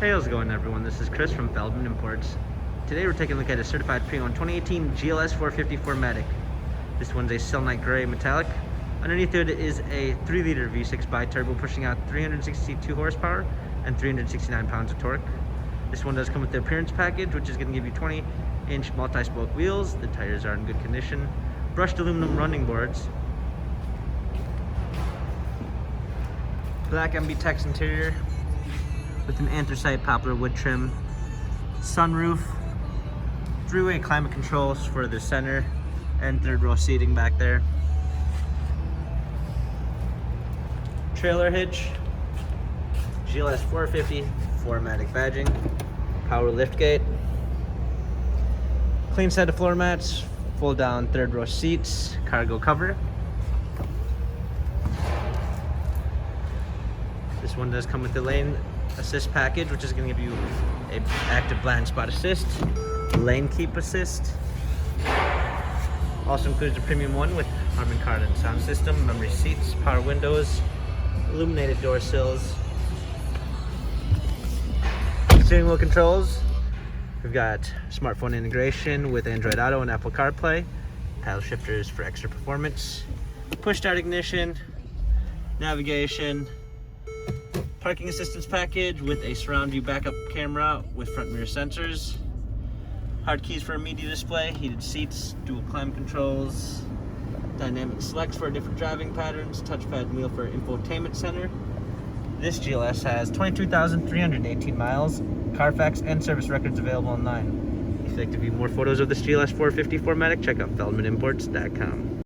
Hey, how's it going, everyone? This is Chris from Feldmann Imports. Today we're taking a look at a certified pre-owned 2018 GLS 450 4MATIC. This one's a selenite gray metallic. Underneath it is a 3-liter V6 bi-turbo pushing out 362 horsepower and 369 pounds of torque. This one does come with the appearance package, which is going to give you 20-inch multi-spoke wheels. The tires are in good condition. Brushed aluminum running boards. Black MB-Tex interior with an anthracite poplar wood trim, sunroof, 3-way climate controls for the center and third row seating back there, trailer hitch, GLS 450 4MATIC badging, power liftgate, clean set of floor mats, fold down third row seats, cargo cover. This one does come with the lane assist package, which is going to give you a active blind spot assist, lane keep assist. Also includes a premium one with Harman Kardon sound system, memory seats, power windows, illuminated door sills, steering wheel controls. We've got smartphone integration with Android Auto and Apple CarPlay, paddle shifters for extra performance, push start ignition, navigation, parking assistance package with a surround view backup camera with front mirror sensors, hard keys for a media display, heated seats, dual climate controls, dynamic selects for different driving patterns, touchpad wheel for infotainment center. This GLS has 22,318 miles, Carfax and service records available online. If you'd like to view more photos of this GLS 450 4MATIC, check out feldmanimports.com.